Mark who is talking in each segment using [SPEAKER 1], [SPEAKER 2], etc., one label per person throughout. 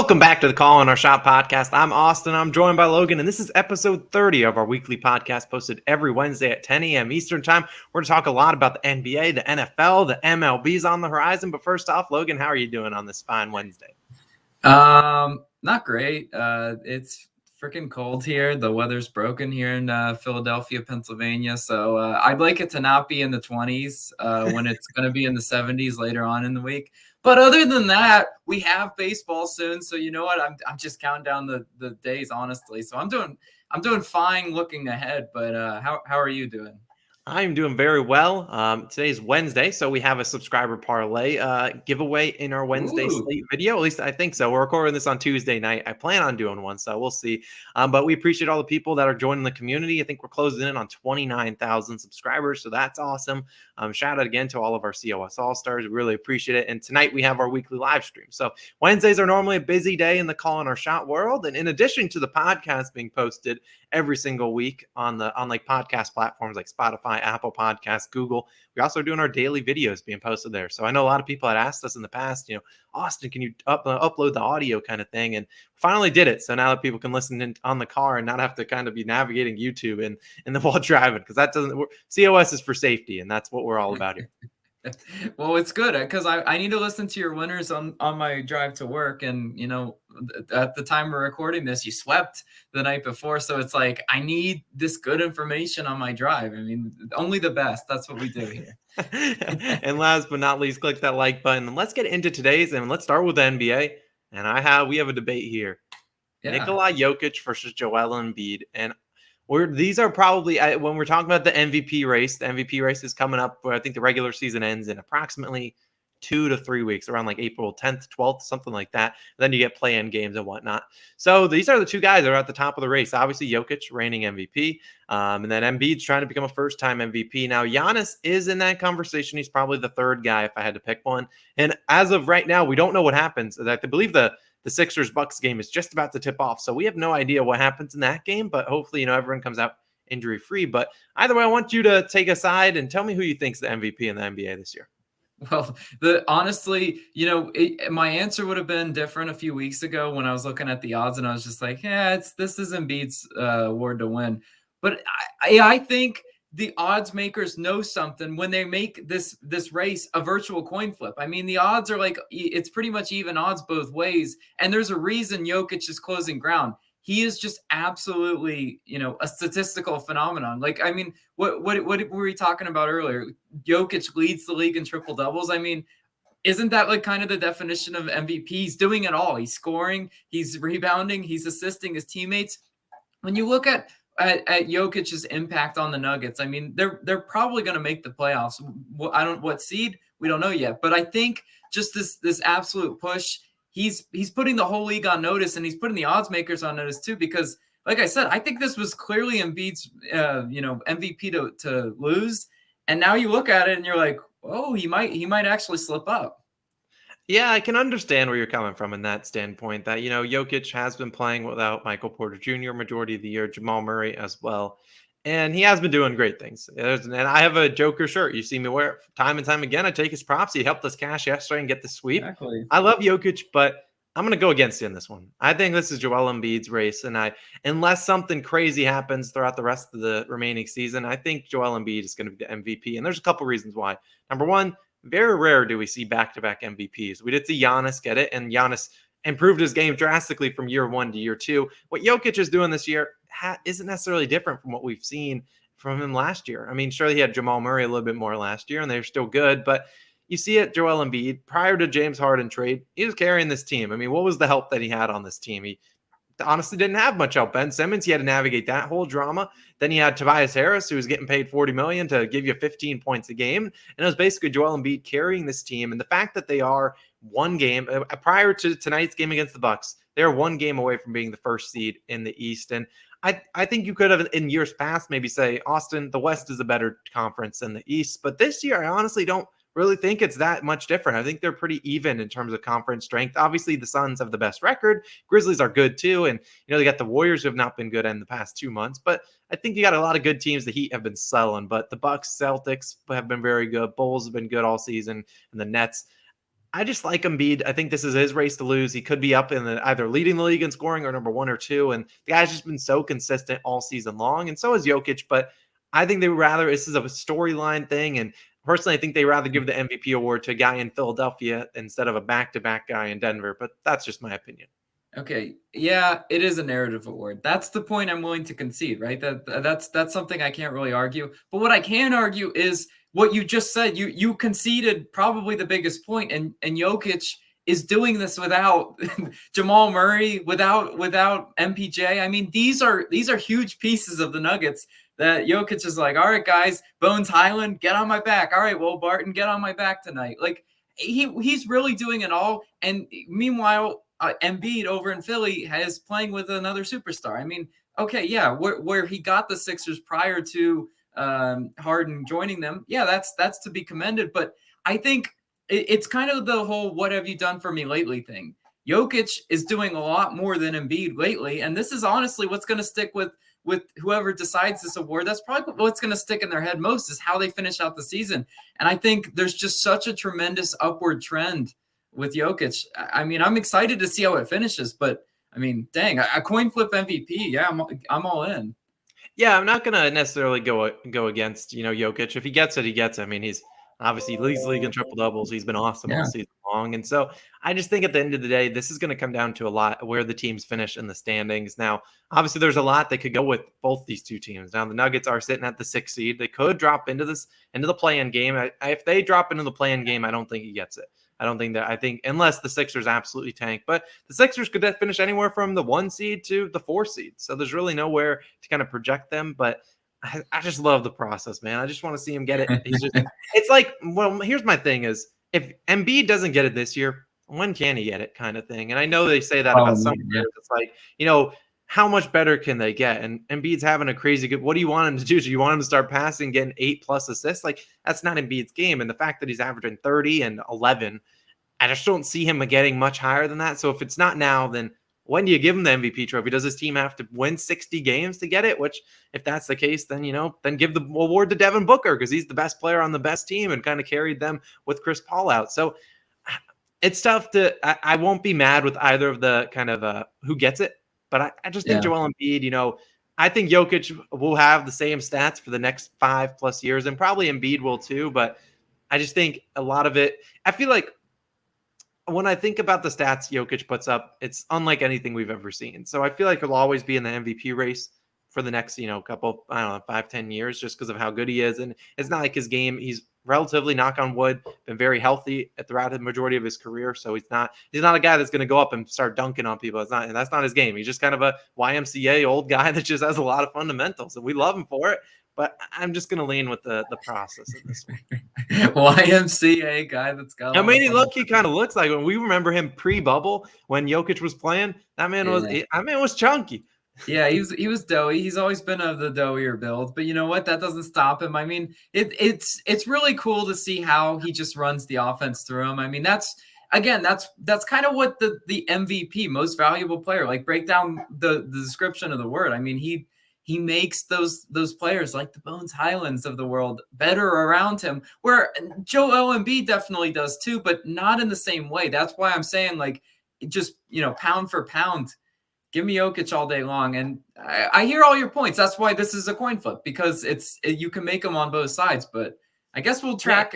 [SPEAKER 1] Welcome back to the Call on Our Shot podcast. I'm Austin. I'm joined by Logan, and this is episode 30 of our weekly podcast posted every Wednesday at 10 a.m. Eastern Time. We're going to talk a lot about the NBA, the NFL, the MLB's on the horizon. But first off, Logan, how are you doing on this fine Wednesday?
[SPEAKER 2] Not great. It's freaking cold here. The weather's broken here in Philadelphia, Pennsylvania. So I'd like it to not be in the 20s when it's going to be in the 70s later on in the week. But other than that, we have baseball soon. So you know what? I'm just counting down the days, honestly. So I'm doing fine looking ahead. But how are you doing?
[SPEAKER 1] I'm doing very well. Today's Wednesday, so we have a subscriber parlay giveaway in our Wednesday slate video. At least I think so. We're recording this on Tuesday night. I plan on doing one, so we'll see. But we appreciate all the people that are joining the community. I think we're closing in on 29,000 subscribers, so that's awesome. Shout out again to all of our COS All-Stars. We really appreciate it. And tonight we have our weekly live stream. So Wednesdays are normally a busy day in the Call on Our Shot world. And in addition to the podcast being posted every single week on like podcast platforms like Spotify, Apple Podcasts, Google, we're also doing our daily videos being posted there. So I know a lot of people had asked us in the past, Austin, can you upload the audio kind of thing? And finally did it. So now that people can listen in on the car and not have to kind of be navigating YouTube and the while driving, because that doesn't work. COS is for safety, and that's what we're all about here.
[SPEAKER 2] Well, it's good because I need to listen to your winners on my drive to work. And, at the time we're recording this, you swept the night before. So it's like, I need this good information on my drive. I mean, only the best. That's what we do here.
[SPEAKER 1] And last but not least, click that like button. Let's get into today's, and let's start with the NBA. And we have a debate here. Yeah. Nikola Jokic versus Joel Embiid. And these are probably, when we're talking about the MVP race is coming up where I think the regular season ends in approximately 2 to 3 weeks, around like April 10th, 12th, something like that. And then you get play-in games and whatnot. So these are the two guys that are at the top of the race. Obviously, Jokic reigning MVP, and then Embiid's trying to become a first-time MVP. Now, Giannis is in that conversation. He's probably the third guy if I had to pick one. And as of right now, we don't know what happens. I believe the Sixers-Bucks game is just about to tip off. So we have no idea what happens in that game, but hopefully, everyone comes out injury-free. But either way, I want you to take a side and tell me who you think's the MVP in the NBA this year.
[SPEAKER 2] Well, honestly, my answer would have been different a few weeks ago when I was looking at the odds and I was just like, this is Embiid's award to win. But I think the odds makers know something when they make this race a virtual coin flip. I mean, the odds are like, it's pretty much even odds both ways. And there's a reason Jokic is closing ground. He is just absolutely, a statistical phenomenon. Like, I mean, what were we talking about earlier? Jokic leads the league in triple doubles. I mean, isn't that like kind of the definition of MVP? He's doing it all. He's scoring, he's rebounding, he's assisting his teammates. When you look at Jokic's impact on the Nuggets, I mean, they're probably going to make the playoffs. What seed, we don't know yet, but I think just this absolute push. He's putting the whole league on notice, and he's putting the odds makers on notice too, because like I said, I think this was clearly Embiid's, MVP to lose. And now you look at it and you're like, oh, he might actually slip up.
[SPEAKER 1] Yeah, I can understand where you're coming from in that standpoint that, Jokic has been playing without Michael Porter Jr. majority of the year, Jamal Murray as well. And he has been doing great things. And I have a Joker shirt. You see me wear it time and time again. I take his props. He helped us cash yesterday and get the sweep.
[SPEAKER 2] Exactly.
[SPEAKER 1] I love Jokic, but I'm going to go against you in this one. I think this is Joel Embiid's race. And unless something crazy happens throughout the rest of the remaining season, I think Joel Embiid is going to be the MVP. And there's a couple reasons why. Number one, very rare do we see back-to-back MVPs. We did see Giannis get it, and Giannis improved his game drastically from year one to year two. What Jokic is doing this year isn't necessarily different from what we've seen from him last year. I mean, sure, he had Jamal Murray a little bit more last year, and they're still good, but you see it, Joel Embiid, prior to James Harden trade, he was carrying this team. I mean, what was the help that he had on this team? He honestly didn't have much help. Ben Simmons, he had to navigate that whole drama. Then he had Tobias Harris, who was getting paid $40 million to give you 15 points a game. And it was basically Joel Embiid carrying this team. And the fact that they are one game prior to tonight's game against the Bucks, they're one game away from being the first seed in the East. And I think you could have in years past maybe say, Austin, the West is a better conference than the East. But this year, I honestly don't really think it's that much different. I think they're pretty even in terms of conference strength. Obviously, the Suns have the best record. Grizzlies are good too. And, they got the Warriors who have not been good in the past 2 months. But I think you got a lot of good teams. The Heat have been selling, but the Bucks, Celtics have been very good. Bulls have been good all season, and the Nets. I just like Embiid. I think this is his race to lose. He could be up in either leading the league in scoring or number 1 or 2. And the guy's just been so consistent all season long. And so is Jokic. But I think they would rather, this is a storyline thing. And personally, I think they rather give the MVP award to a guy in Philadelphia instead of a back-to-back guy in Denver. But that's just my opinion.
[SPEAKER 2] Okay. Yeah, it is a narrative award. That's the point I'm willing to concede, right? That's something I can't really argue. But what I can argue is what you just said. You conceded probably the biggest point, and Jokic is doing this without Jamal Murray, without MPJ. I mean, these are huge pieces of the Nuggets that Jokic is like, all right, guys, Bones Highland, get on my back. All right, Will Barton, get on my back tonight. Like he's really doing it all. And meanwhile, Embiid over in Philly is playing with another superstar. I mean, okay, yeah, where he got the Sixers prior to Harden joining them, yeah, that's to be commended. But I think it's kind of the whole "what have you done for me lately" thing. Jokic is doing a lot more than Embiid lately, and this is honestly what's going to stick with whoever decides this award. That's probably what's going to stick in their head most is how they finish out the season. And I think there's just such a tremendous upward trend with Jokic. I mean, I'm excited to see how it finishes, but I mean, dang, a coin flip MVP. Yeah, I'm all in.
[SPEAKER 1] Yeah, I'm not gonna necessarily go against Jokic. If he gets it, he gets it. I mean, he's obviously leads the league in triple doubles. He's been awesome all
[SPEAKER 2] Yeah.
[SPEAKER 1] season long, and so I just think at the end of the day, this is going to come down to a lot where the teams finish in the standings. Now, obviously, there's a lot that could go with both these two teams. Now, the Nuggets are sitting at the 6th seed. They could drop into the play-in game. If they drop into the play-in game, I don't think he gets it. I think unless the Sixers absolutely tank, but the Sixers could finish anywhere from the 1 seed to the 4 seed. So there's really nowhere to kind of project them. But I just love the process, man. I just want to see him get it. It's like, well, here's my thing is if Embiid doesn't get it this year, when can he get it kind of thing? And I know they say that about some players. It's like, how much better can they get? And Embiid's having a crazy good. What do you want him to do? Do you want him to start passing, getting 8+ assists? Like that's not Embiid's game. And the fact that he's averaging 30 and 11, I just don't see him getting much higher than that. So if it's not now, then when do you give him the MVP trophy? Does his team have to win 60 games to get it? Which, if that's the case, then then give the award to Devin Booker because he's the best player on the best team and kind of carried them with Chris Paul out. So it's tough to. I won't be mad with either of the kind of who gets it, but I just think Joel Embiid. I think Jokic will have the same stats for the next 5+ years, and probably Embiid will too. But I just think a lot of it. I feel like when I think about the stats Jokic puts up, it's unlike anything we've ever seen. So I feel like he'll always be in the MVP race for the next, couple, 5-10 years just because of how good he is. And it's not like his game, he's relatively, knock on wood, been very healthy throughout the majority of his career. So he's not a guy that's going to go up and start dunking on people. That's not his game. He's just kind of a YMCA old guy that just has a lot of fundamentals and we love him for it. But I'm just going to lean with the process of this one.
[SPEAKER 2] YMCA guy that's got.
[SPEAKER 1] He kind of looks like when we remember him pre-bubble when Jokic was playing. That man was chunky.
[SPEAKER 2] Yeah, he was doughy. He's always been of the doughier build, but you know what? That doesn't stop him. I mean, it's really cool to see how he just runs the offense through him. I mean, that's kind of what the MVP, most valuable player, like break down the description of the word. I mean, he makes those players like the Bones Highlands of the world better around him, where Joel Embiid definitely does too, but not in the same way. That's why I'm saying, like, just, pound for pound, give me Jokic all day long. And I hear all your points. That's why this is a coin flip, because you can make them on both sides. But I guess we'll track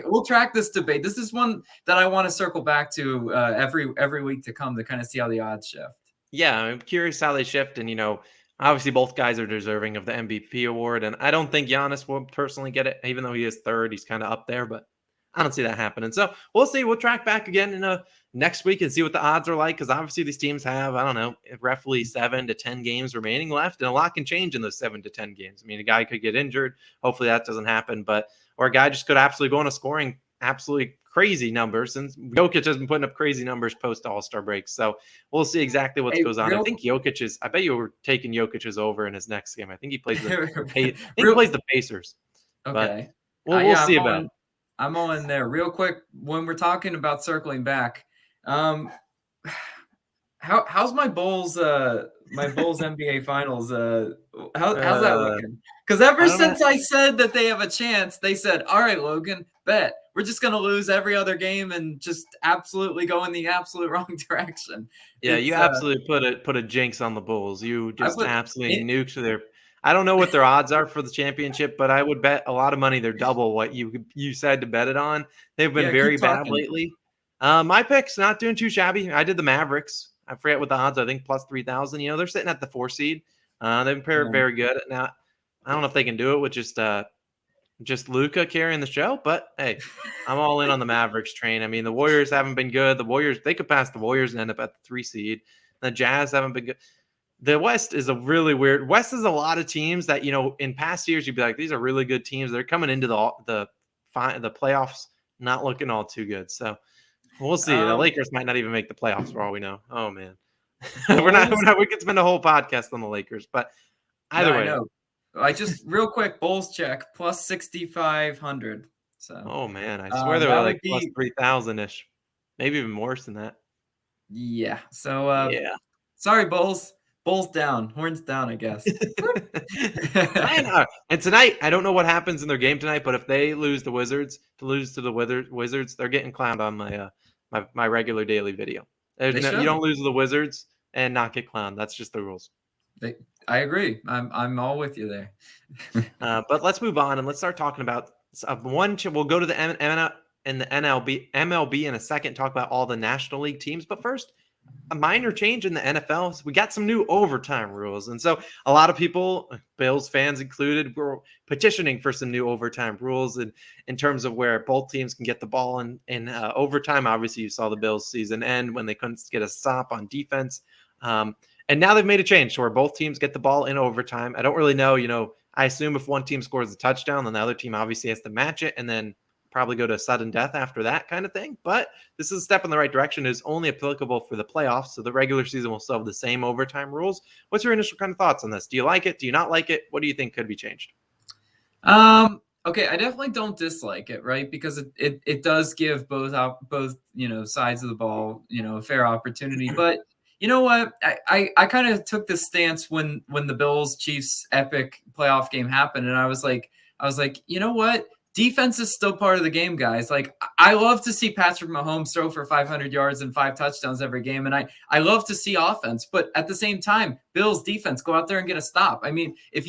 [SPEAKER 2] this debate. This is one that I want to circle back to every week to come to kind of see how the odds shift.
[SPEAKER 1] Yeah, I'm curious how they shift. And, obviously, both guys are deserving of the MVP award, and I don't think Giannis will personally get it, even though he is third. He's kind of up there, but I don't see that happening. So we'll see. We'll track back again in next week and see what the odds are like, because obviously these teams have, I don't know, roughly 7 to 10 games remaining left, and a lot can change in those 7 to 10 games. I mean, a guy could get injured. Hopefully that doesn't happen, or a guy just could absolutely go on a scoring absolutely crazy numbers, and Jokic has been putting up crazy numbers post All-Star break. So we'll see exactly what goes on. I think I bet you were taking Jokic's over in his next game. I think he plays he plays the Pacers.
[SPEAKER 2] Okay.
[SPEAKER 1] But we'll see about it.
[SPEAKER 2] I'm all in there. Real quick, when we're talking about circling back, How's my Bulls NBA Finals? How's that
[SPEAKER 1] Uh,
[SPEAKER 2] looking? Because ever
[SPEAKER 1] I don't know.
[SPEAKER 2] since I said that they have a chance, they said, "All right, Logan, bet we're just gonna lose every other game and just absolutely go in the absolute wrong direction."
[SPEAKER 1] Yeah, you
[SPEAKER 2] It's
[SPEAKER 1] absolutely put a jinx on the Bulls. You
[SPEAKER 2] I
[SPEAKER 1] just
[SPEAKER 2] put
[SPEAKER 1] absolutely
[SPEAKER 2] it.
[SPEAKER 1] nuked their. I don't know what their odds are for the championship, but I would bet a lot of money they're double what you said to bet it on. They've been
[SPEAKER 2] Yeah, keep
[SPEAKER 1] very bad
[SPEAKER 2] talking.
[SPEAKER 1] lately. My pick's not doing too shabby. I did the Mavericks. I forget what the odds. I think plus 3,000. They're sitting at the 4 seed. They've been
[SPEAKER 2] Yeah.
[SPEAKER 1] very good. Now, I don't know if they can do it with just Luca carrying the show, but hey, I'm all in on the Mavericks train. I mean, the Warriors haven't been good. The Warriors, they could pass the Warriors and end up at the 3 seed. The Jazz haven't been good. The West is a really weird. West is a lot of teams that in past years you'd be like, these are really good teams. They're coming into the playoffs not looking all too good. So we'll see. The
[SPEAKER 2] Um,
[SPEAKER 1] Lakers might not even make the playoffs for all we know. Oh man,
[SPEAKER 2] Bulls.
[SPEAKER 1] we could spend a whole podcast on the Lakers, but
[SPEAKER 2] Yeah,
[SPEAKER 1] either
[SPEAKER 2] I
[SPEAKER 1] way.
[SPEAKER 2] know. I just real quick Bulls check plus 6,500. So
[SPEAKER 1] Oh man, I swear they were
[SPEAKER 2] that
[SPEAKER 1] like
[SPEAKER 2] would
[SPEAKER 1] plus
[SPEAKER 2] be
[SPEAKER 1] 3,000 ish, maybe even worse than that.
[SPEAKER 2] yeah. So
[SPEAKER 1] Yeah.
[SPEAKER 2] sorry, Bulls. Bulls down. Horns down, I guess.
[SPEAKER 1] And tonight, I don't know what happens in their game tonight, but if they lose the Wizards, to lose to the Wizards, they're getting clowned on my regular daily video. There's
[SPEAKER 2] They
[SPEAKER 1] no, you
[SPEAKER 2] should.
[SPEAKER 1] don't lose to the Wizards and not get clowned. That's just the rules.
[SPEAKER 2] They, I agree. I'm all with you there.
[SPEAKER 1] But let's move on and let's start talking about one. We'll go to the and the MLB in a second. Talk about all the National League teams, but first, a minor change in the NFL. So we got some new overtime rules. And so a lot of people, Bills fans included, were petitioning for some new overtime rules in terms of where both teams can get the ball in overtime. Obviously, you saw the Bills season end when they couldn't get a stop on defense. And now they've made a change to where both teams get the ball in overtime. I don't really know, I assume if one team scores a touchdown, then the other team obviously has to match it and then probably go to sudden death after that kind of thing. But this is a step in the right direction. It is only applicable for the playoffs, so the regular season will still have the same overtime rules. What's your initial kind of thoughts on this? Do you like it? Do you not like it? What do you think could be changed?
[SPEAKER 2] Okay, I definitely don't dislike it, right? Because it does give both sides of the ball a fair opportunity. But you know what? I kind of took this stance when the Bills Chiefs epic playoff game happened, and I was like, you know what? Defense is still part of the game, guys. Like I love to see Patrick Mahomes throw for 500 yards and 5 touchdowns every game, and I love to see offense. But at the same time, Bills defense, go out there and get a stop. I mean, if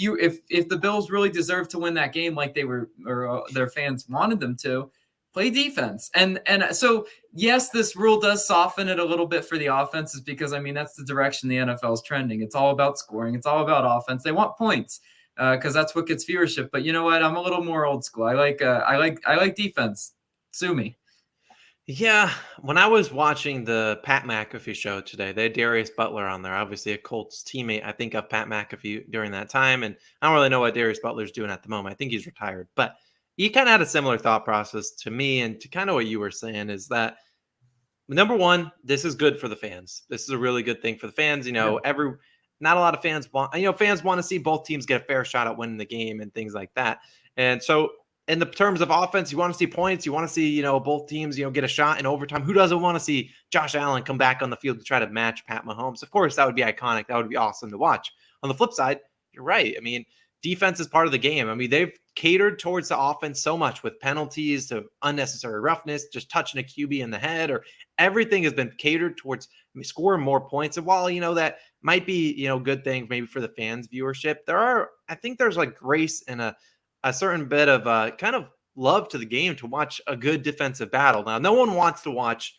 [SPEAKER 2] the Bills really deserve to win that game, like they were or their fans wanted them to, play defense. And so yes, this rule does soften it a little bit for the offenses because I mean that's the direction the NFL is trending. It's all about scoring. It's all about offense. They want points because that's what gets viewership. But you know what? I'm a little more old school. I like defense. Sue me.
[SPEAKER 1] Yeah, when I was watching the Pat McAfee show today, they had Darius Butler on there, obviously a Colts teammate, I think, of Pat McAfee during that time. And I don't really know what Darius Butler's doing at the moment. I think he's retired, but he kind of had a similar thought process to me and to kind of what you were saying is that number one, this is good for the fans. This is a really good thing for the fans.
[SPEAKER 2] Yeah.
[SPEAKER 1] Not a lot of fans fans want to see both teams get a fair shot at winning the game and things like that. And so, in the terms of offense, you want to see points. You want to see, both teams, get a shot in overtime. Who doesn't want to see Josh Allen come back on the field to try to match Pat Mahomes? Of course, that would be iconic. That would be awesome to watch. On the flip side, you're right. I mean, defense is part of the game. I mean, they've catered towards the offense so much with penalties to unnecessary roughness, just touching a QB in the head, or everything has been catered towards scoring more points. And while, that might be, good thing maybe for the fans' viewership, I think there's like grace and a certain bit of kind of love to the game to watch a good defensive battle. Now, no one wants to watch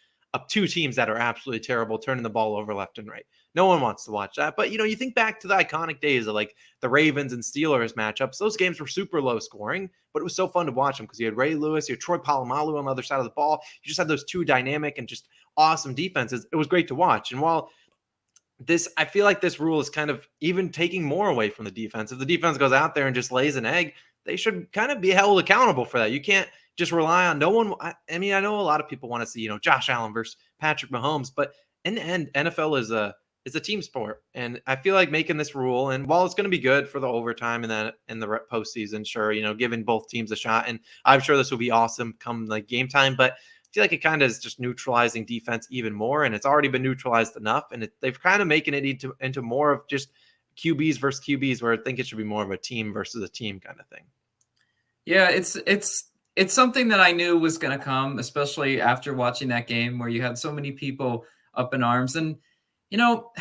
[SPEAKER 1] two teams that are absolutely terrible turning the ball over left and right. No one wants to watch that. But, you think back to the iconic days of like the Ravens and Steelers matchups. Those games were super low scoring, but it was so fun to watch them because you had Ray Lewis, you had Troy Polamalu on the other side of the ball. You just had those two dynamic and just awesome defenses. It was great to watch. And while I feel like this rule is kind of even taking more away from the defense. If the defense goes out there and just lays an egg, they should kind of be held accountable for that. You can't just rely on no one. I mean, I know a lot of people want to see, Josh Allen versus Patrick Mahomes, but in the end, NFL is a team sport. And I feel like making this rule, and while it's going to be good for the overtime and then in the postseason, sure, giving both teams a shot. And I'm sure this will be awesome come like game time, but feel like it kind of is just neutralizing defense even more, and it's already been neutralized enough, and they've kind of making it into more of just QBs versus QBs, where I think it should be more of a team versus a team kind of thing.
[SPEAKER 2] Yeah, it's something that I knew was going to come, especially after watching that game where you had so many people up in arms. And, you know,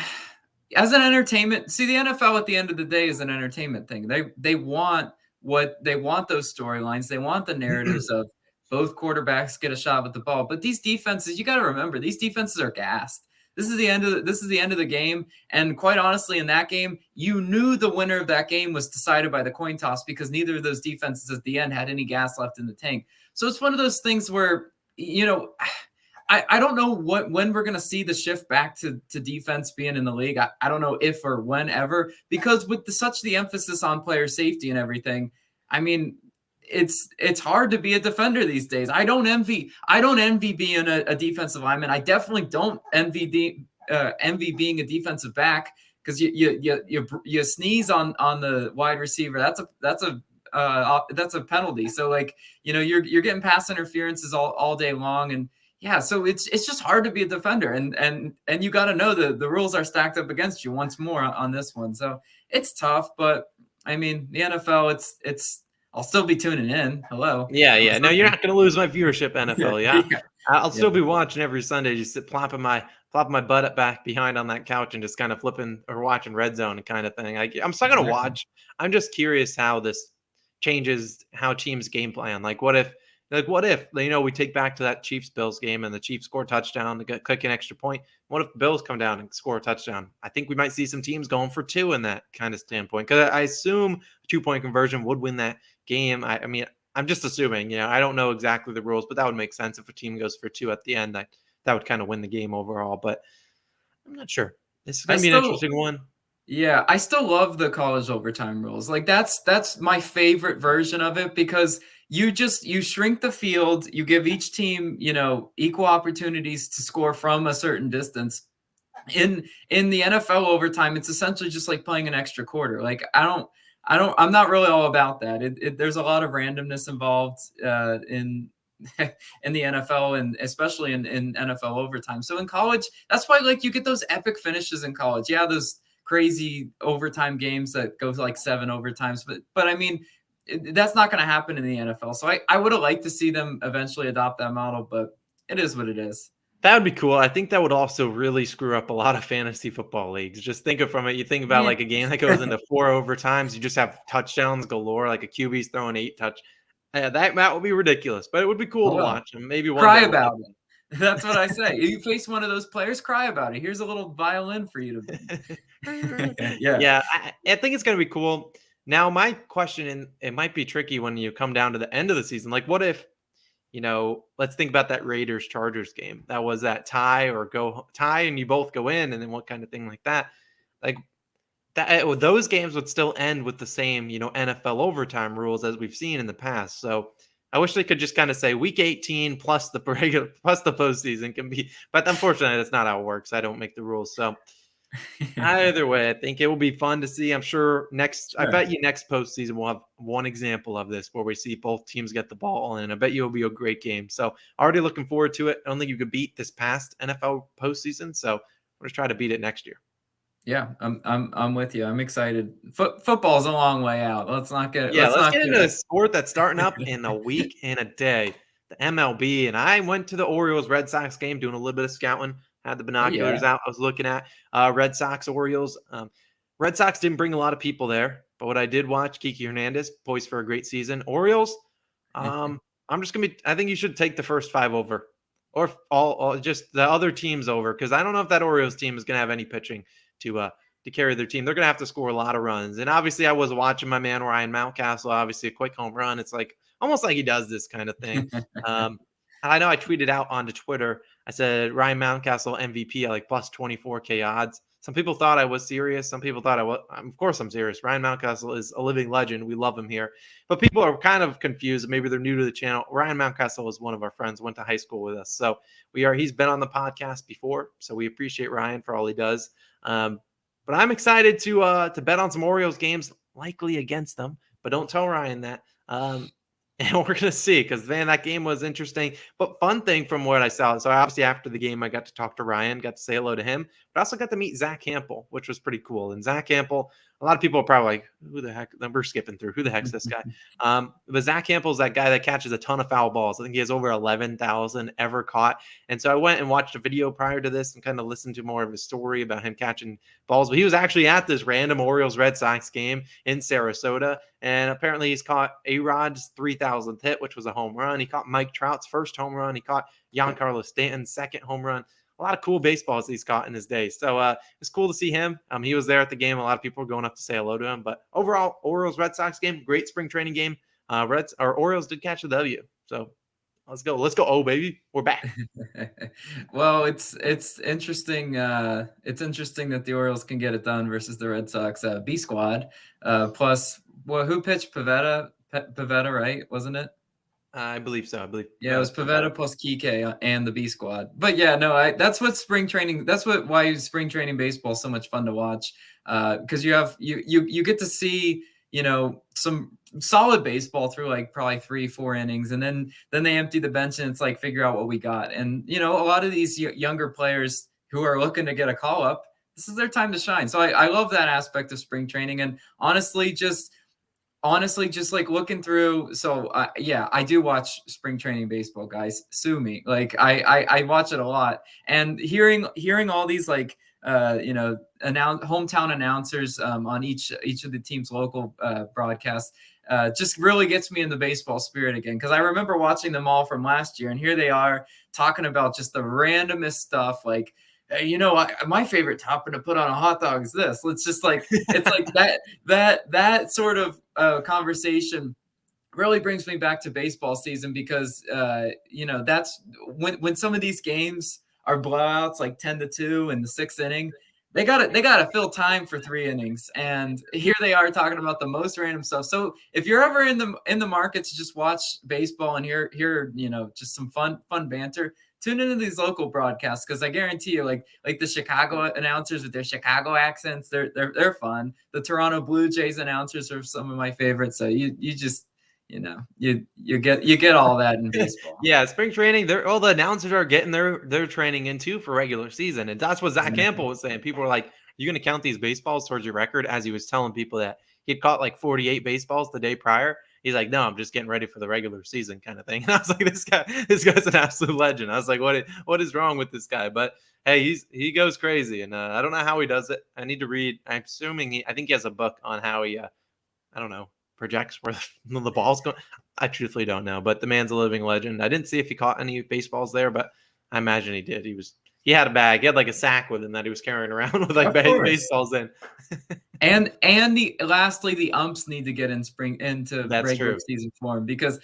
[SPEAKER 2] as an entertainment, see, the NFL at the end of the day is an entertainment thing. They want those storylines. They want the narratives of both quarterbacks get a shot with the ball. But these defenses, you got to remember, these defenses are gassed. This is the end of the game. And quite honestly, in that game, you knew the winner of that game was decided by the coin toss because neither of those defenses at the end had any gas left in the tank. So it's one of those things where, you know, I don't know when we're going to see the shift back to defense being in the league. I don't know if or whenever, because with such the emphasis on player safety and everything, I mean, it's hard to be a defender these days. I don't envy being a defensive lineman. I definitely don't envy being a defensive back, because you sneeze on the wide receiver. That's a penalty. So, like, you know, you're getting pass interferences all day long. And yeah, so it's just hard to be a defender, and you got to know the rules are stacked up against you once more on this one. So it's tough, but I mean, the NFL, it's I'll still be tuning in. Hello.
[SPEAKER 1] Yeah. No, you're not going to lose my viewership, NFL. Yeah,
[SPEAKER 2] Yeah.
[SPEAKER 1] I'll still be watching every Sunday. Just plopping my butt up back behind on that couch and just kind of flipping or watching Red Zone kind of thing. I'm still going to watch. I'm just curious how this changes how teams game plan. Like, what if you know, we take back to that Chiefs Bills game and the Chiefs score a touchdown to kick an extra point? What if the Bills come down and score a touchdown? I think we might see some teams going for two in that kind of standpoint, because I assume a 2-point conversion would win that game. I mean, I'm just assuming, you know, I don't know exactly the rules, but that would make sense if a team goes for two at the end. That would kind of win the game overall, but I'm not sure. This is going to be an interesting one.
[SPEAKER 2] Yeah, I still love the college overtime rules. Like, that's my favorite version of it, because you shrink the field, you give each team, you know, equal opportunities to score from a certain distance. In the NFL overtime, it's essentially just like playing an extra quarter. Like, I'm not really all about that. There's a lot of randomness involved in in the NFL, and especially in NFL overtime. So in college, that's why, like, you get those epic finishes in college. Yeah, those crazy overtime games that go like 7 overtimes, but I mean, that's not going to happen in the NFL. So I would have liked to see them eventually adopt that model, but it is what it is.
[SPEAKER 1] That would be cool. I think that would also really screw up a lot of fantasy football leagues. Just think of from it. You think about like a game that goes into 4 overtimes. You just have touchdowns galore, like a QB's throwing 8 touch. That would be ridiculous, but it would be cool to watch. And maybe one
[SPEAKER 2] cry
[SPEAKER 1] day
[SPEAKER 2] about it. That's what I say. If you face one of those players, cry about it. Here's a little violin for you to.
[SPEAKER 1] Yeah. I think it's going to be cool. Now, my question, and it might be tricky when you come down to the end of the season. Like, what if, you know, let's think about that Raiders Chargers game. That was that tie and you both go in, and then what kind of thing like that. Like that, those games would still end with the same, you know, NFL overtime rules as we've seen in the past. So I wish they could just kind of say week 18 plus the regular plus the postseason can be, but unfortunately that's not how it works. I don't make the rules. So either way, I think it will be fun to see. I'm sure I bet you next postseason we'll have one example of this where we see both teams get the ball, and I bet you it'll be a great game. So already looking forward to it. I don't think you could beat this past NFL postseason, so we're gonna try to beat it next year.
[SPEAKER 2] Yeah, I'm with you. I'm excited. Football's a long way out. Let's get
[SPEAKER 1] into the sport that's starting up in a week and a day, the MLB. And I went to the Orioles Red Sox game, doing a little bit of scouting. Had the binoculars out. I was looking at Red Sox Orioles. Red Sox didn't bring a lot of people there, but what I did watch, Kiki Hernandez poised for a great season. Orioles, I'm just gonna be. I think you should take the first 5 over, or all just the other teams over, because I don't know if that Orioles team is gonna have any pitching to carry their team. They're going to have to score a lot of runs. And obviously I was watching my man, Ryan Mountcastle, obviously a quick home run. It's like almost like he does this kind of thing. I know I tweeted out onto Twitter. I said, Ryan Mountcastle MVP at like plus 24K odds. Some people thought I was serious. Some people thought I was. Of course I'm serious. Ryan Mountcastle is a living legend. We love him here. But people are kind of confused. Maybe they're new to the channel. Ryan Mountcastle is one of our friends, went to high school with us. So he's been on the podcast before. So we appreciate Ryan for all he does. But I'm excited to bet on some Orioles games, likely against them. But don't tell Ryan that. And we're gonna see, because man, that game was interesting. But fun thing from what I saw, so obviously after the game, I got to talk to Ryan, got to say hello to him, but I also got to meet Zach Campbell, which was pretty cool. And Zach Campbell, a lot of people are probably like, "Who the heck?" We're skipping through. Who the heck's this guy? But Zach Campbell's that guy that catches a ton of foul balls. I think he has over 11,000 ever caught. And so I went and watched a video prior to this and kind of listened to more of his story about him catching balls. But he was actually at this random Orioles Red Sox game in Sarasota. And apparently he's caught A-Rod's 3,000th hit, which was a home run. He caught Mike Trout's first home run. He caught Giancarlo Stanton's second home run. A lot of cool baseballs he's caught in his day. So it's cool to see him. He was there at the game. A lot of people were going up to say hello to him. But overall, Orioles Red Sox game, great spring training game. Orioles did catch the W. So let's go. Let's go. Oh, baby. We're back.
[SPEAKER 2] Well, it's interesting. It's interesting that the Orioles can get it done versus the Red Sox B squad. Plus, well, who pitched Pivetta? Pivetta, right? Wasn't it?
[SPEAKER 1] I believe so. I believe.
[SPEAKER 2] Yeah, it was Pivetta plus Kike and the B squad. But yeah, no, that's what spring training. That's why spring training baseball is so much fun to watch. Because you get to see some solid baseball through like probably 3-4 innings, and then they empty the bench and it's like figure out what we got. And a lot of these younger players who are looking to get a call up, this is their time to shine. So I love that aspect of spring training. And honestly, just like looking through. So yeah, I do watch spring training baseball, guys. Sue me. Like I watch it a lot, and hearing all these like hometown announcers on each of the team's local broadcasts just really gets me in the baseball spirit again. Because I remember watching them all from last year, and here they are talking about just the randomest stuff like, hey, my favorite topping to put on a hot dog is this. It's just like it's like that sort of conversation really brings me back to baseball season, because that's when some of these games are blowouts like 10-2 in the sixth inning. They gotta fill time for 3 innings, and here they are talking about the most random stuff. So if you're ever in the market to just watch baseball and hear just some fun banter, tune into these local broadcasts, because I guarantee you, like the Chicago announcers with their Chicago accents, they're fun. The Toronto Blue Jays announcers are some of my favorites. So you just you get all that in baseball.
[SPEAKER 1] Yeah, spring training. All the announcers are getting their training in too for regular season, and that's what Zach Campbell was saying. People were like, "You going to count these baseballs towards your record?" As he was telling people that he'd caught like 48 baseballs the day prior. He's like, "No, I'm just getting ready for the regular season kind of thing." And I was like, "This guy's an absolute legend." I was like, "What is wrong with this guy?" But hey, he goes crazy, and I don't know how he does it. I need to read. I'm assuming I think he has a book on how he. I don't know, projects where the ball's going. I truthfully don't know, but the man's a living legend. I didn't see if he caught any baseballs there, but I imagine he did. He had a bag. He had like a sack with him that he was carrying around with like baseballs in.
[SPEAKER 2] And lastly, the umps need to get into regular season form, because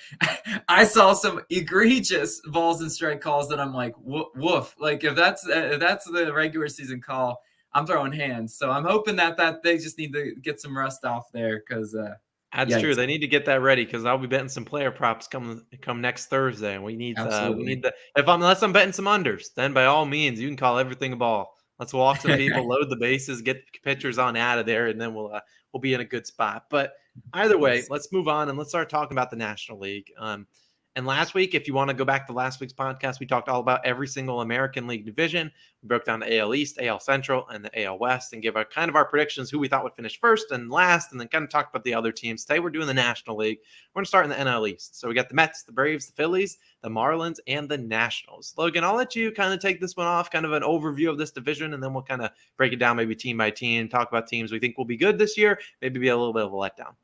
[SPEAKER 2] I saw some egregious balls and strike calls that I'm like, woof. Like if that's the regular season call, I'm throwing hands. So I'm hoping that they just need to get some rust off there, because
[SPEAKER 1] that's true. They need to get that ready, because I'll be betting some player props come next Thursday, and we need unless I'm betting some unders, then by all means you can call everything a ball. Let's walk some people, load the bases, get pitchers on out of there, and then we'll be in a good spot. But either way, let's move on and let's start talking about the National League. And last week, if you want to go back to last week's podcast, we talked all about every single American League division. We broke down the AL East, AL Central, and the AL West, and give our predictions, who we thought would finish first and last, and then kind of talked about the other teams. Today, we're doing the National League. We're going to start in the NL East. So we got the Mets, the Braves, the Phillies, the Marlins, and the Nationals. Logan, I'll let you kind of take this one off, kind of an overview of this division, and then we'll kind of break it down maybe team by team, talk about teams we think will be good this year, maybe be a little bit of a letdown.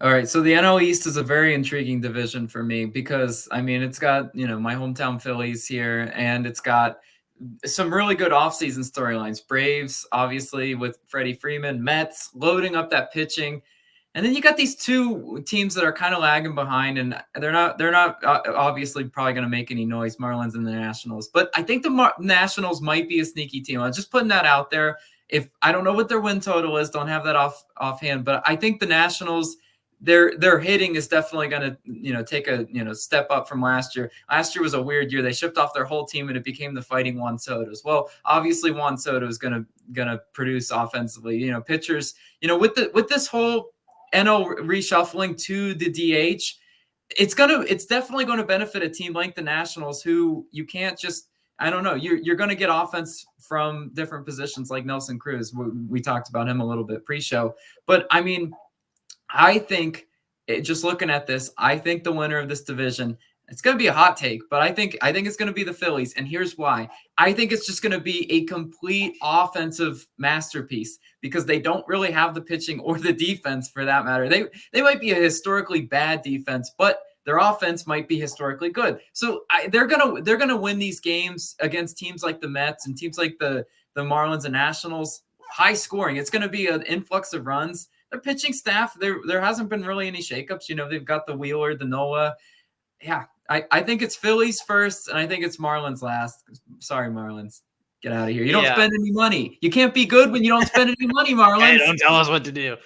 [SPEAKER 2] All right, so the NL East is a very intriguing division for me, because it's got my hometown Phillies here, and it's got some really good offseason storylines. Braves, obviously, with Freddie Freeman. Mets loading up that pitching, and then you got these two teams that are kind of lagging behind, and they're not obviously probably going to make any noise. Marlins and the Nationals, but I think the Nationals might be a sneaky team. I'm just putting that out there. If I don't know what their win total is, don't have that offhand, but I think the Nationals, their hitting is definitely going to take a step up from last year. Last year was a weird year. They shipped off their whole team and it became the Fighting Juan Sotos. Well, obviously Juan Soto is going to produce offensively. Pitchers. With this whole NL reshuffling to the DH, it's definitely going to benefit a team like the Nationals, who you can't just, I don't know, you're going to get offense from different positions like Nelson Cruz. We talked about him a little bit pre-show, but I mean, I think just looking at this, I think the winner of this division, it's going to be a hot take, but I think it's going to be the Phillies, and here's why. I think it's just going to be a complete offensive masterpiece because they don't really have the pitching or the defense for that matter. They might be a historically bad defense, but their offense might be historically good. So they're gonna win these games against teams like the Mets and teams like the Marlins and Nationals. High scoring. It's going to be an influx of runs. Their pitching staff, there hasn't been really any shakeups. You know, they've got the Wheeler, the Noah. Yeah, I think it's Phillies first, and I think it's Marlins last. Sorry, Marlins. Get out of here. You don't spend any money. You can't be good when you don't spend any money, Marlins.
[SPEAKER 1] Hey, don't tell us what to do.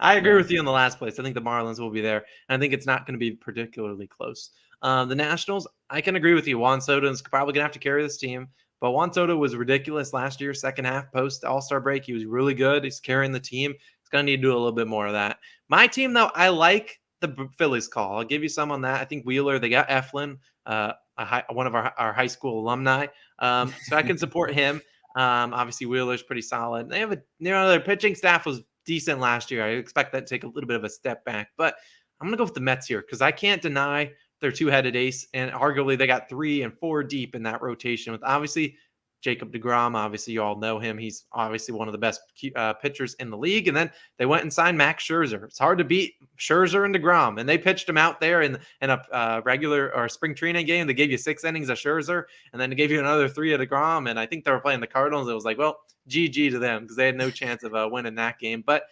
[SPEAKER 1] I agree with you in the last place. I think the Marlins will be there. And I think it's not going to be particularly close. The Nationals, I can agree with you. Juan Soto is probably going to have to carry this team. But Juan Soto was ridiculous last year, second half post All-Star break. He was really good. He's carrying the team. He's going to need to do a little bit more of that. My team, though, I like the Phillies call. I'll give you some on that. I think Wheeler, they got Eflin, one of our high school alumni. So I can support him. Obviously, Wheeler's pretty solid. They have their pitching staff was decent last year. I expect that to take a little bit of a step back. But I'm going to go with the Mets here because I can't deny their two-headed ace. And arguably, they got 3 and 4 deep in that rotation with obviously Jacob deGrom. Obviously, you all know him. He's obviously one of the best pitchers in the league. And then they went and signed Max Scherzer. It's hard to beat Scherzer and deGrom. And they pitched him out there in a regular or spring training game. They gave you 6 innings of Scherzer, and then they gave you another 3 of deGrom. And I think they were playing the Cardinals. It was like, well, GG to them because they had no chance of winning that game. But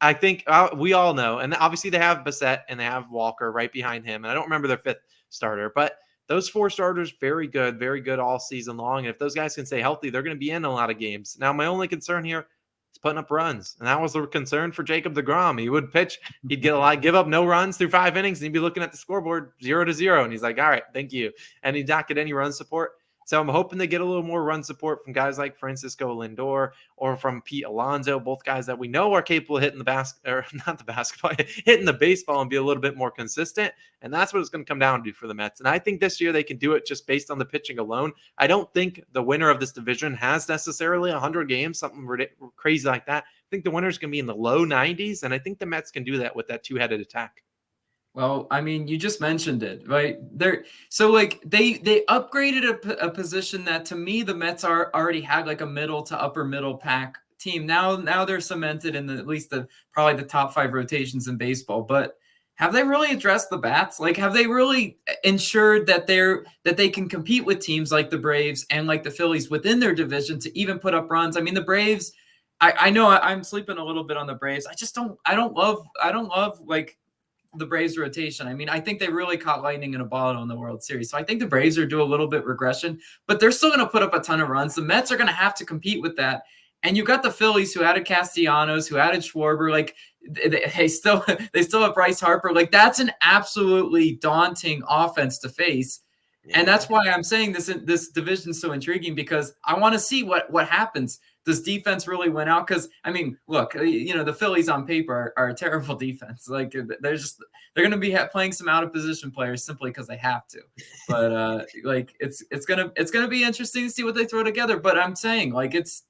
[SPEAKER 1] I think we all know. And obviously, they have Bassett and they have Walker right behind him. And I don't remember their 5th starter, but those 4 starters, very good all season long. And if those guys can stay healthy, they're going to be in a lot of games. Now, my only concern here is putting up runs. And that was the concern for Jacob deGrom. He would pitch. He'd give up no runs through 5 innings. And he'd be looking at the scoreboard 0-0. And he's like, all right, thank you. And he'd not get any run support. So I'm hoping they get a little more run support from guys like Francisco Lindor or from Pete Alonso, both guys that we know are capable of hitting the hitting the baseball and be a little bit more consistent. And that's what it's going to come down to for the Mets. And I think this year they can do it just based on the pitching alone. I don't think the winner of this division has necessarily 100 games, something crazy like that. I think the winner's going to be in the low 90s. And I think the Mets can do that with that 2-headed attack.
[SPEAKER 2] Well, I mean, you just mentioned it, right? So they upgraded a position that to me the Mets already had like a middle to upper middle pack team. Now they're cemented in at least probably the top 5 rotations in baseball. But have they really addressed the bats? Like, have they really ensured that they can compete with teams like the Braves and like the Phillies within their division to even put up runs? I mean, the Braves. I know I'm sleeping a little bit on the Braves. I don't love like the Braves rotation. I mean, I think they really caught lightning in a bottle in the World Series. So I think the Braves are due a little bit regression, but they're still going to put up a ton of runs. The Mets are going to have to compete with that. And you've got the Phillies who added Castellanos, who added Schwarber. Like they still have Bryce Harper. Like that's an absolutely daunting offense to face. Yeah. And that's why I'm saying this division is so intriguing because I want to see what happens. Does defense really win out? Because I mean, look, the Phillies on paper are a terrible defense. Like they're going to be playing some out of position players simply because they have to. But like it's gonna be interesting to see what they throw together. But I'm saying like it's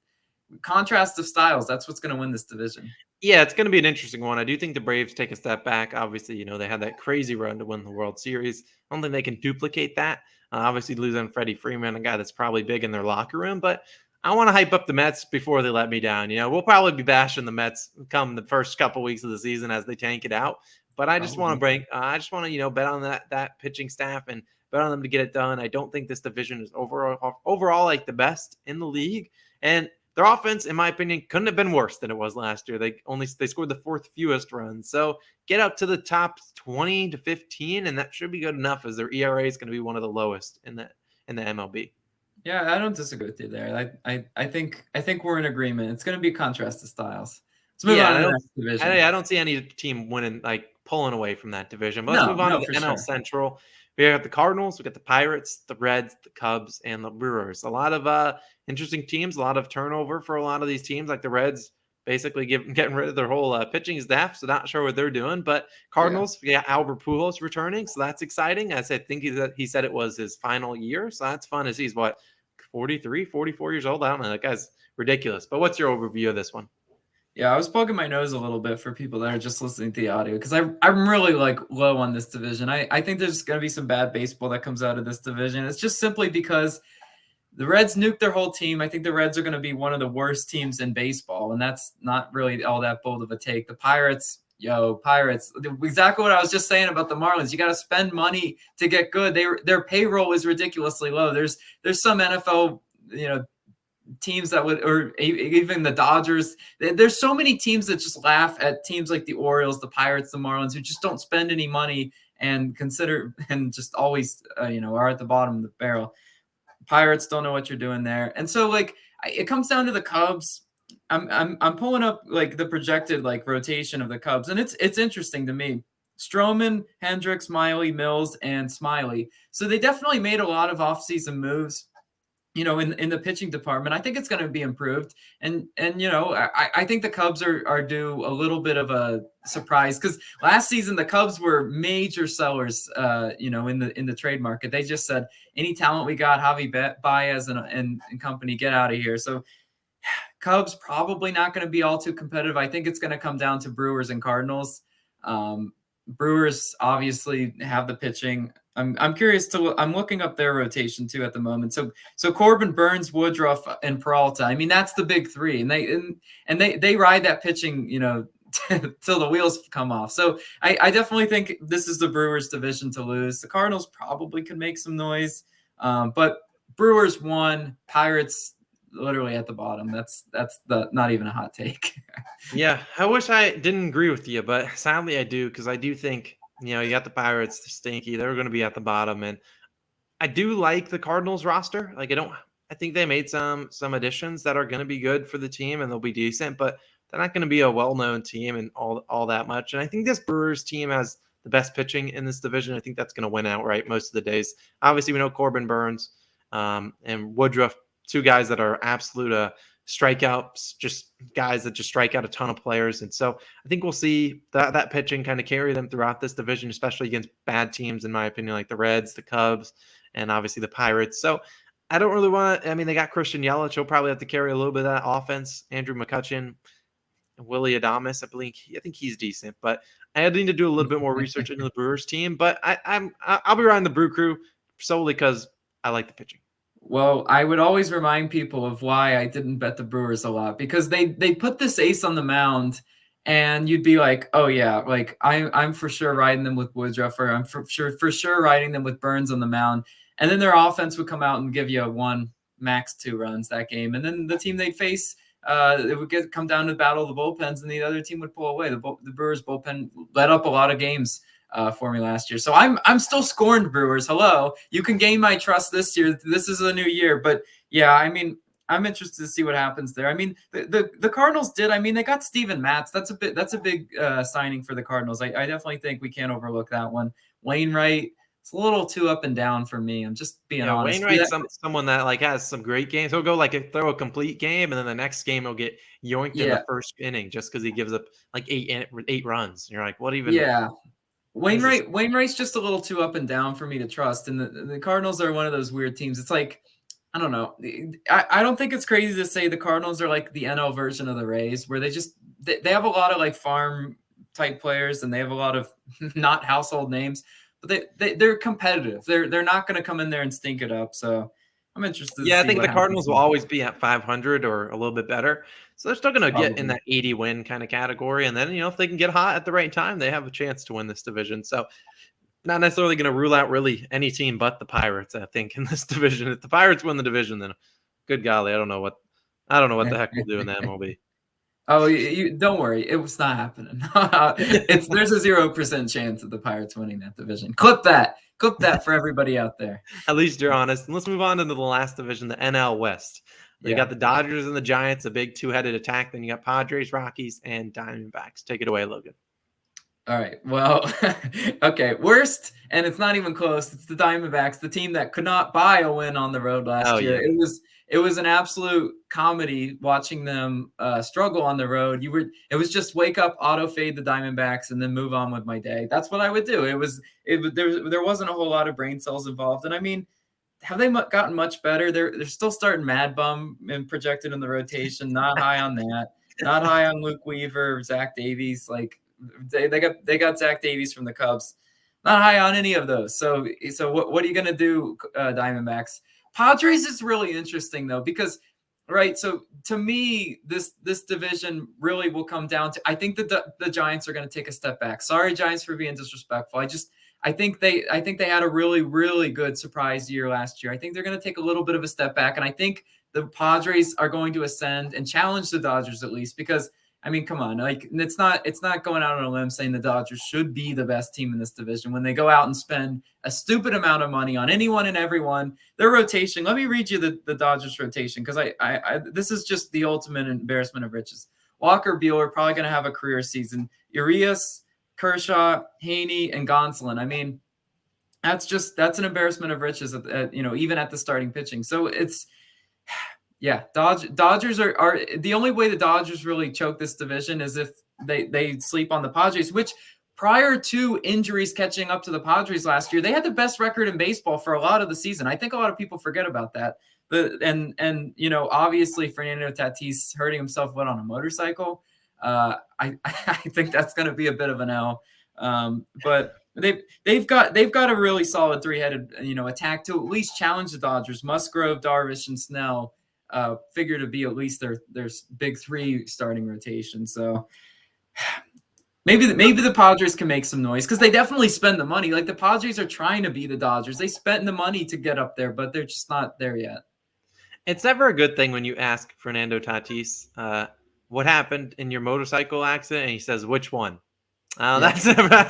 [SPEAKER 2] contrast of styles. That's what's going to win this division.
[SPEAKER 1] Yeah, it's going to be an interesting one. I do think the Braves take a step back. Obviously, they had that crazy run to win the World Series. I don't think they can duplicate that. Obviously, losing Freddie Freeman, a guy that's probably big in their locker room. But I want to hype up the Mets before they let me down. We'll probably be bashing the Mets come the first couple weeks of the season as they tank it out. But I just want to bet on that pitching staff and bet on them to get it done. I don't think this division is overall like the best in the league. And their offense, in my opinion, couldn't have been worse than it was last year. They scored the 4th fewest runs. So get up to the top 20 to 15, and that should be good enough as their ERA is going to be one of the lowest in the MLB.
[SPEAKER 2] Yeah, I don't disagree with you there. I think we're in agreement. It's going to be a contrast of styles. Let's move on to the next division.
[SPEAKER 1] I don't see any team winning, like pulling away from that division. But let's move on to the NL Central. We got the Cardinals, we got the Pirates, the Reds, the Cubs, and the Brewers. A lot of interesting teams, a lot of turnover for a lot of these teams. Like the Reds basically getting rid of their whole pitching staff. So not sure what they're doing. But
[SPEAKER 2] Yeah.
[SPEAKER 1] Cardinals, yeah, Albert Pujols returning, so that's exciting. As I think he said it was his final year, so that's fun. As he's what 43, 44 years old. I don't know. That guy's ridiculous. But what's your overview of this one?
[SPEAKER 2] Yeah, I was poking my nose a little bit for people that are just listening to the audio because I'm really like low on this division. I think there's going to be some bad baseball that comes out of this division. It's just simply because the Reds nuked their whole team. I think the Reds are going to be one of the worst teams in baseball, and that's not really all that bold of a take. The Pirates, Pirates, exactly what I was just saying about the Marlins. You got to spend money to get good. Their payroll is ridiculously low. There's some NFL, teams that would, or even the Dodgers. There's so many teams that just laugh at teams like the Orioles, the Pirates, the Marlins, who just don't spend any money and just always, are at the bottom of the barrel. Pirates don't know what you're doing there. And so like it comes down to the Cubs. I'm pulling up like the projected like rotation of the Cubs, and it's interesting to me. Stroman, Hendricks, Miley, Mills, and Smiley. So they definitely made a lot of offseason moves, in the pitching department. I think it's going to be improved. And I think the Cubs are due a little bit of a surprise because last season the Cubs were major sellers, in the trade market. They just said, any talent we got, Javi Baez and company, get out of here. So Cubs probably not going to be all too competitive. I think it's going to come down to Brewers and Cardinals. Brewers obviously have the pitching. I'm curious I'm looking up their rotation too at the moment. So Corbin, Burns, Woodruff, and Peralta. I mean, that's the big three, and they ride that pitching, till the wheels come off. So I definitely think this is the Brewers division to lose. The Cardinals probably could make some noise, but Brewers won, Pirates literally at the bottom. That's not even a hot take.
[SPEAKER 1] Yeah, I wish I didn't agree with you, but sadly I do, because I do think, you got the Pirates, they're stinky. They're going to be at the bottom, and I do like the Cardinals roster. Like I think they made some additions that are going to be good for the team, and they'll be decent, but they're not going to be a well-known team and all that much. And I think this Brewers team has the best pitching in this division. I think that's going to win outright most of the days. Obviously, we know Corbin, Burns, and Woodruff, two guys that are absolute strikeouts, just guys that just strike out a ton of players. And so I think we'll see that pitching kind of carry them throughout this division, especially against bad teams, in my opinion, like the Reds, the Cubs, and obviously the Pirates. So I don't really want to, I mean, they got Christian Yelich. He'll probably have to carry a little bit of that offense. Andrew McCutchen, Willie Adames, I think he's decent, but I need to do a little bit more research into the Brewers team. But I'll be riding the Brew Crew solely because I like the pitching.
[SPEAKER 2] Well, I would always remind people of why I didn't bet the Brewers a lot, because they put this ace on the mound, and you'd be like, oh yeah, like I'm for sure riding them with Woodruff, or I'm for sure riding them with Burns on the mound, and then their offense would come out and give you one, max 2 runs that game, and then the team they'd face, it would come down to the battle of the bullpens, and the other team would pull away. The Brewers bullpen let up a lot of games for me last year. So I'm still scorned, Brewers. Hello. You can gain my trust this year. This is a new year. But yeah, I mean, I'm interested to see what happens there. I mean, the Cardinals did. I mean, they got Steven Matz. That's a big signing for the Cardinals. I definitely think we can't overlook that one. Wainwright, it's a little too up and down for me. I'm just being honest.
[SPEAKER 1] Wainwright's someone that like has some great games. He'll go throw a complete game, and then the next game he'll get yoinked in the first inning just because he gives up like eight runs. And you're like, what even?
[SPEAKER 2] Yeah. Wainwright's just a little too up and down for me to trust. And the Cardinals are one of those weird teams. It's like, I don't know. I don't think it's crazy to say the Cardinals are like the NL version of the Rays, where they have a lot of like farm type players, and they have a lot of not household names, but they're competitive. They're not going to come in there and stink it up. So I'm interested.
[SPEAKER 1] Yeah, I think the Cardinals will always be at 500 or a little bit better. So they're still going to get in that 80 win kind of category. And then, if they can get hot at the right time, they have a chance to win this division. So not necessarily going to rule out really any team but the Pirates, I think, in this division. If the Pirates win the division, then good golly, I don't know what the heck we'll do in the MLB.
[SPEAKER 2] Oh, you don't worry. It was not happening. There's a 0% chance of the Pirates winning that division. Clip that for everybody out there.
[SPEAKER 1] At least you're honest. And let's move on into the last division, the NL West. You got the Dodgers and the Giants, a big two-headed attack. Then you got Padres, Rockies, and Diamondbacks. Take it away, Logan.
[SPEAKER 2] All right. Well, okay. Worst, and it's not even close. It's the Diamondbacks, the team that could not buy a win on the road last year.
[SPEAKER 1] Yeah.
[SPEAKER 2] it was an absolute comedy watching them struggle on the road. It was just wake up, auto fade the Diamondbacks, and then move on with my day. That's what I would do. There wasn't a whole lot of brain cells involved, and I mean, have they gotten much better? They're still starting Mad Bum and projected in the rotation. Not high on that. Not high on Luke Weaver, Zach Davies. Like they got Zach Davies from the Cubs. Not high on any of those. So what are you gonna do, Diamondbacks? Padres is really interesting though, because right. So to me, this division really will come down to, I think that the Giants are going to take a step back. Sorry, Giants, for being disrespectful. I think they had a really, really good surprise year last year. I think they're going to take a little bit of a step back, and I think the Padres are going to ascend and challenge the Dodgers at least, because I mean, come on, like it's not going out on a limb saying the Dodgers should be the best team in this division when they go out and spend a stupid amount of money on anyone and everyone. Their rotation. Let me read you the Dodgers rotation, because I this is just the ultimate embarrassment of riches. Walker Buehler probably going to have a career season. Urias, Kershaw, Haney, and Gonsolin. I mean, that's an embarrassment of riches even at the starting pitching. So it's, yeah, Dodgers are the only way the Dodgers really choke this division is if they sleep on the Padres, which prior to injuries catching up to the Padres last year, they had the best record in baseball for a lot of the season. I think a lot of people forget about that. Obviously Fernando Tatis hurting himself on a motorcycle. I think that's going to be a bit of an L. But they've got a really solid three-headed attack to at least challenge the Dodgers. Musgrove, Darvish, and Snell figure to be at least their big three starting rotation. So maybe the Padres can make some noise, because they definitely spend the money. Like the Padres are trying to be the Dodgers. They spent the money to get up there, but they're just not there yet.
[SPEAKER 1] It's never a good thing when you ask Fernando Tatis what happened in your motorcycle accident, and he says, which one? Yeah. That's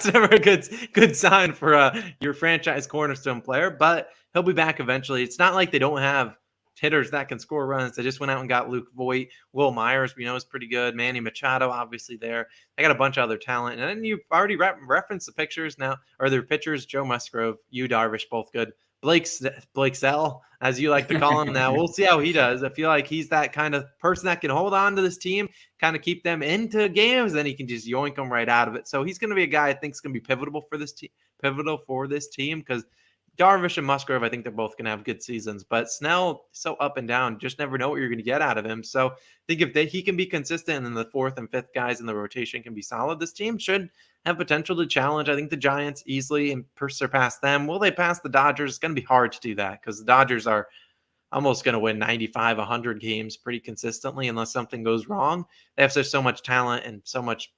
[SPEAKER 1] never a good sign for your franchise cornerstone player, but he'll be back eventually. It's not like they don't have hitters that can score runs. They just went out and got Luke Voit. Will Myers, we know, is pretty good. Manny Machado, obviously there. They got a bunch of other talent. And then you already referenced the pictures now, or their pitchers, Joe Musgrove, Yu Darvish, both good. Blake Snell, as you like to call him now. We'll see how he does. I feel like he's that kind of person that can hold on to this team, kind of keep them into games, then he can just yoink them right out of it. So he's going to be a guy I think is going to be pivotal for this team, because Darvish and Musgrove, I think they're both going to have good seasons, but Snell, so up and down, just never know what you're going to get out of him. So I think if he can be consistent and then the fourth and fifth guys in the rotation can be solid, this team should have potential to challenge, I think, the Giants easily and surpass them. Will they pass the Dodgers? It's going to be hard to do that, because the Dodgers are almost going to win 95, 100 games pretty consistently unless something goes wrong. They have so much talent and so much.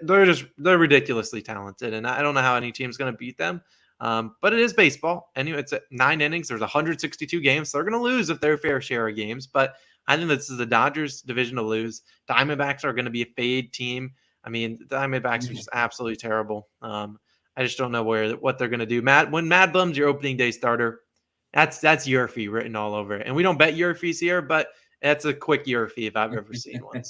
[SPEAKER 1] They're ridiculously talented, and I don't know how any team's going to beat them. But it is baseball. Anyway, it's 9 innings. There's 162 games. So they're going to lose if they're fair share of games. But I think this is the Dodgers division to lose. Diamondbacks are going to be a fade team. I mean, the Diamondbacks are just absolutely terrible. I just don't know what they're going to do. When Mad Bum's your opening day starter, that's Yurfee written all over it. And we don't bet Yurfees here, but that's a quick Yurfee if I've ever seen one.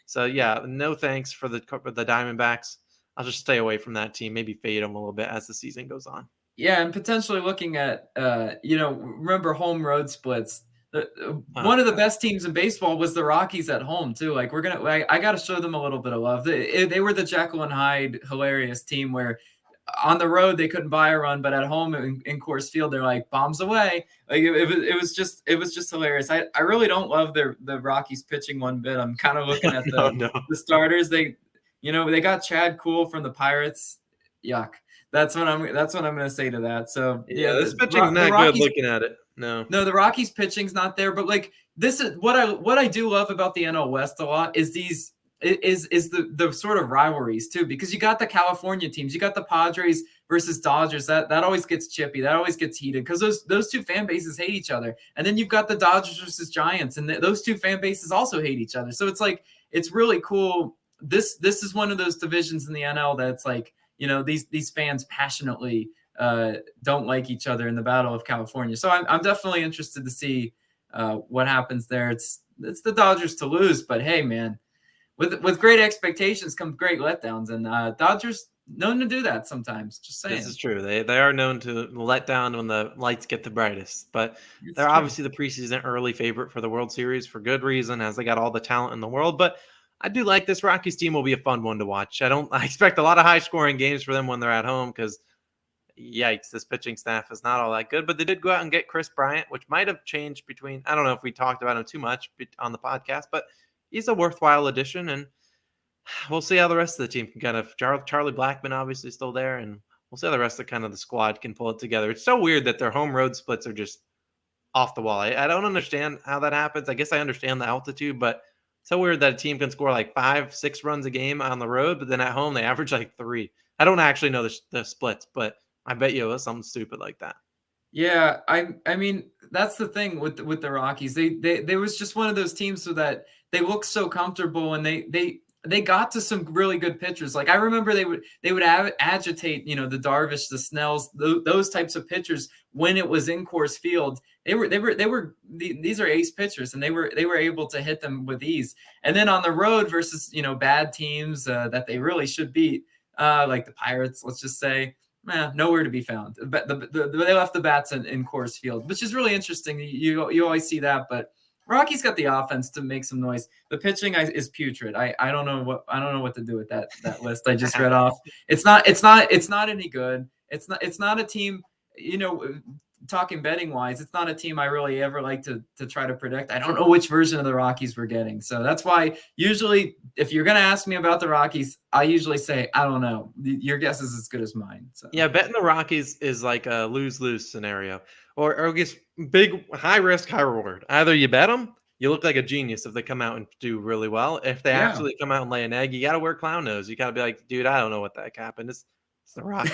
[SPEAKER 1] So yeah, no thanks for the Diamondbacks. I'll just stay away from that team, maybe fade them a little bit as the season goes on.
[SPEAKER 2] Yeah, and potentially looking at, remember home road splits. One of the best teams in baseball was the Rockies at home too. Like I got to show them a little bit of love. They were the Jekyll and Hyde hilarious team where on the road they couldn't buy a run, but at home in Coors Field they're like bombs away. Like it was just hilarious. I really don't love the Rockies pitching one bit. I'm kind of looking at the starters. They got Chad Kuhl from the Pirates. Yuck. That's what I'm going to say to that. So
[SPEAKER 1] yeah, this pitching's not good looking at it. No,
[SPEAKER 2] the Rockies pitching's not there, but like this is what I do love about the NL West a lot is the sort of rivalries too, because you got the California teams, you got the Padres versus Dodgers. That always gets chippy, that always gets heated because those two fan bases hate each other, and then you've got the Dodgers versus Giants, and those two fan bases also hate each other. So it's like it's really cool. This is one of those divisions in the NL that's like, these fans passionately don't like each other in the Battle of California. So I'm definitely interested to see what happens there. It's the Dodgers to lose, but hey, man, with great expectations comes great letdowns, and Dodgers known to do that sometimes. Just saying.
[SPEAKER 1] This is true. They are known to let down when the lights get the brightest, but
[SPEAKER 2] It's
[SPEAKER 1] they're
[SPEAKER 2] true.
[SPEAKER 1] obviously the preseason early favorite for the World Series for good reason, as they got all the talent in the world. But I do like this Rockies team. Will be a fun one to watch. I expect a lot of high scoring games for them when they're at home because yikes, this pitching staff is not all that good. But they did go out and get Chris Bryant, which might have changed between. I don't know if we talked about him too much on the podcast, but he's a worthwhile addition, and we'll see how the rest of the team can kind of. Charlie Blackmon obviously still there, and we'll see how the rest of kind of the squad can pull it together. It's so weird that their home road splits are just off the wall. I don't understand how that happens. I guess I understand the altitude, but it's so weird that a team can score like 5-6 runs a game on the road, but then at home they average like 3. I don't actually know the splits, but I bet you it was something stupid like that.
[SPEAKER 2] Yeah, I mean that's the thing with the Rockies. They was just one of those teams so that they look so comfortable, and they got to some really good pitchers. Like I remember they would agitate, the Darvish, the Snells, those types of pitchers when it was in Coors Field. These are ace pitchers, and they were able to hit them with ease. And then on the road versus bad teams that they really should beat, like the Pirates, let's just say. Nowhere to be found. But they left the bats in Coors Field, which is really interesting. You always see that, but Rocky's got the offense to make some noise. The pitching is putrid. I don't know what to do with that list I just read off. It's not any good. It's not a team. Talking betting wise, it's not a team I really ever like to try to predict. I don't know which version of the Rockies we're getting. So that's why usually if you're going to ask me about the Rockies, I usually say, I don't know. Your guess is as good as mine. So
[SPEAKER 1] yeah, betting the Rockies is like a lose-lose scenario, or I guess big high risk, high reward. Either you bet them, you look like a genius if they come out and do really well. If they
[SPEAKER 2] yeah.
[SPEAKER 1] absolutely come out and lay an egg, you got to wear clown nose. You got to be like, dude, I don't know what the heck happened. It's the Rockies.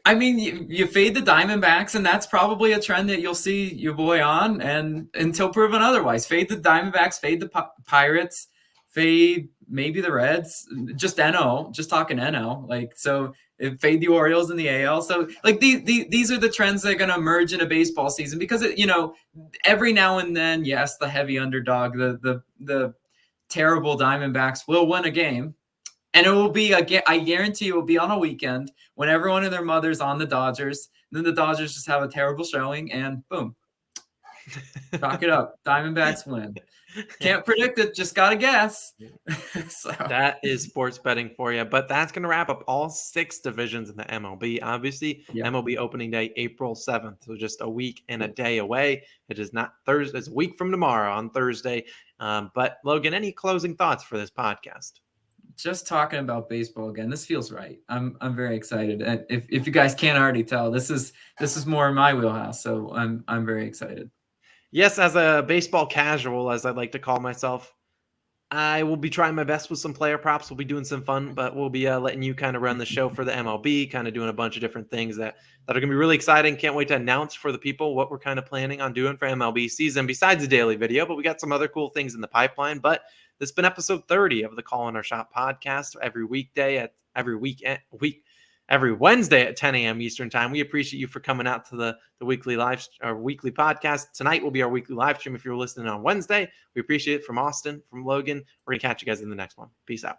[SPEAKER 2] I mean, you fade the Diamondbacks, and that's probably a trend that you'll see your boy on, and until proven otherwise. Fade the Diamondbacks, fade the Pirates, fade maybe the Reds. Just NO, just talking NO. Like so, fade the Orioles in the AL. So like these are the trends that are going to emerge in a baseball season because every now and then, yes, the heavy underdog, the terrible Diamondbacks will win a game. And it will be, I guarantee it will be on a weekend when everyone and their mother's on the Dodgers. And then the Dodgers just have a terrible showing and boom. Chalk it up. Diamondbacks win. Can't predict it. Just got to guess.
[SPEAKER 1] So. That is sports betting for you. But that's going to wrap up all 6 divisions in the MLB. Obviously, MLB opening day, April 7th. So just a week and a day away. It is not Thursday. It's a week from tomorrow on Thursday. But Logan, any closing thoughts for this podcast?
[SPEAKER 2] Just talking about baseball again. This feels right. I'm very excited. And if you guys can't already tell, this is more in my wheelhouse. So I'm very excited.
[SPEAKER 1] Yes, as a baseball casual, as I like to call myself, I will be trying my best with some player props. We'll be doing some fun, but we'll be letting you kind of run the show for the MLB, kind of doing a bunch of different things that are going to be really exciting. Can't wait to announce for the people what we're kind of planning on doing for MLB season besides the daily video, but we got some other cool things in the pipeline. But this has been episode 30 of the Call in Our Shop podcast every Wednesday at 10 a.m. Eastern time. We appreciate you for coming out to the weekly weekly podcast. Tonight will be our weekly live stream if you're listening on Wednesday. We appreciate it from Austin, from Logan. We're going to catch you guys in the next one. Peace out.